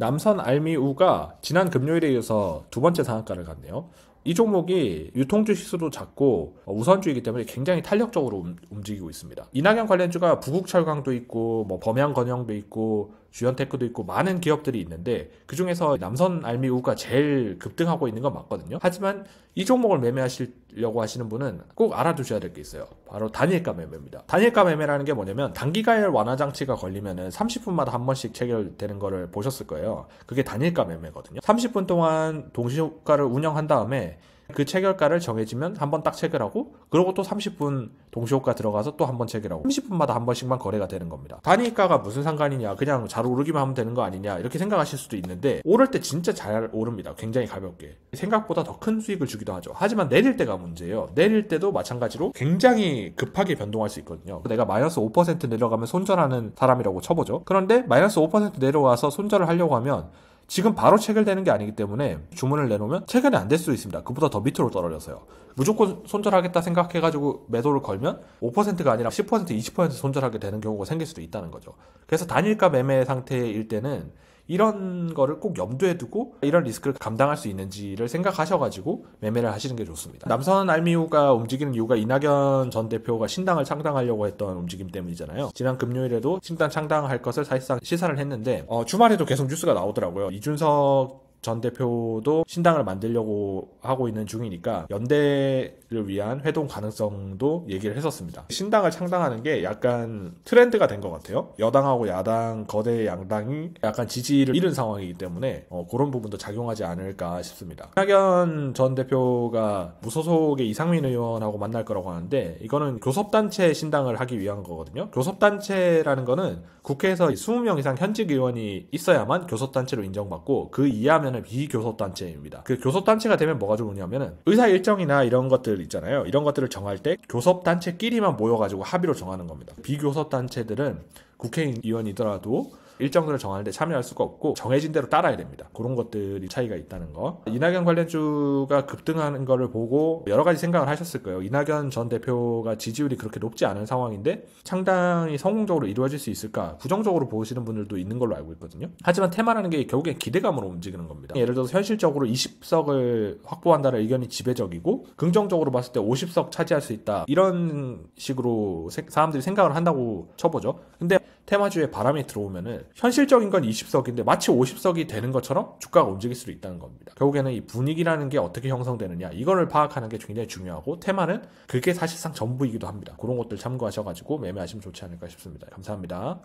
남선 알미우가 지난 금요일에 이어서 두 번째 상한가를 갔네요. 이 종목이 유통주식수도 작고 우선주이기 때문에 굉장히 탄력적으로 움직이고 있습니다. 이낙연 관련주가 부국철강도 있고 범양건영도 있고 주연테크도 있고 많은 기업들이 있는데 그중에서 남선 알미우가 제일 급등하고 있는 건 맞거든요. 하지만 이 종목을 매매하시려고 하시는 분은 꼭 알아두셔야 될 게 있어요. 바로 단일가 매매입니다. 단일가 매매라는 게 뭐냐면 단기가열 완화 장치가 걸리면은 30분마다 한 번씩 체결되는 거를 보셨을 거예요. 그게 단일가 매매거든요. 30분 동안 동시효과를 운영한 다음에 그 체결가를 정해지면 한 번 딱 체결하고 그리고 또 30분 동시효과 들어가서 또 한 번 체결하고 30분마다 한 번씩만 거래가 되는 겁니다. 단일가가 무슨 상관이냐, 그냥 잘 오르기만 하면 되는 거 아니냐 이렇게 생각하실 수도 있는데 오를 때 진짜 잘 오릅니다. 굉장히 가볍게. 생각보다 더 큰 수익을 주기도 하죠. 하지만 내릴 때가 문제예요. 내릴 때도 마찬가지로 굉장히 급하게 변동할 수 있거든요. 내가 마이너스 5% 내려가면 손절하는 사람이라고 쳐보죠. 그런데 마이너스 5% 내려와서 손절을 하려고 하면 지금 바로 체결되는 게 아니기 때문에 주문을 내놓으면 체결이 안 될 수도 있습니다. 그보다 더 밑으로 떨어져서요. 무조건 손절하겠다 생각해가지고 매도를 걸면 5%가 아니라 10%, 20% 손절하게 되는 경우가 생길 수도 있다는 거죠. 그래서 단일가 매매 상태일 때는 이런 거를 꼭 염두에 두고 이런 리스크를 감당할 수 있는지를 생각하셔가지고 매매를 하시는 게 좋습니다. 남선 알미우가 움직이는 이유가 이낙연 전 대표가 신당을 창당하려고 했던 움직임 때문이잖아요. 지난 금요일에도 신당 창당할 것을 사실상 시사를 했는데 주말에도 계속 뉴스가 나오더라고요. 이준석 전 대표도 신당을 만들려고 하고 있는 중이니까 연대를 위한 회동 가능성도 얘기를 했었습니다. 신당을 창당하는 게 약간 트렌드가 된 것 같아요. 여당하고 야당, 거대 양당이 약간 지지를 잃은 상황이기 때문에 그런 부분도 작용하지 않을까 싶습니다. 이낙연 전 대표가 무소속의 이상민 의원하고 만날 거라고 하는데 이거는 교섭단체 신당을 하기 위한 거거든요. 교섭단체라는 거는 국회에서 20명 이상 현직 의원이 있어야만 교섭단체로 인정받고 그 이하면 비교섭단체입니다. 그 교섭단체가 되면 뭐가 좋으냐면은 의사 일정이나 이런 것들 있잖아요. 이런 것들을 정할 때 교섭단체끼리만 모여가지고 합의로 정하는 겁니다. 비교섭단체들은 국회의원이더라도 일정들을 정하는데 참여할 수가 없고 정해진 대로 따라야 됩니다. 그런 것들이 차이가 있다는 거. 이낙연 관련주가 급등하는 거를 보고 여러 가지 생각을 하셨을 거예요. 이낙연 전 대표가 지지율이 그렇게 높지 않은 상황인데 창당이 성공적으로 이루어질 수 있을까? 부정적으로 보시는 분들도 있는 걸로 알고 있거든요. 하지만 테마라는 게 결국엔 기대감으로 움직이는 겁니다. 예를 들어서 현실적으로 20석을 확보한다는 의견이 지배적이고 긍정적으로 봤을 때 50석 차지할 수 있다. 이런 식으로 사람들이 생각을 한다고 쳐보죠. 근데 테마주에 바람이 들어오면은 현실적인 건 20석인데 마치 50석이 되는 것처럼 주가가 움직일 수도 있다는 겁니다. 결국에는 이 분위기라는 게 어떻게 형성되느냐 이거를 파악하는 게 굉장히 중요하고 테마는 그게 사실상 전부이기도 합니다. 그런 것들 참고하셔가지고 매매하시면 좋지 않을까 싶습니다. 감사합니다.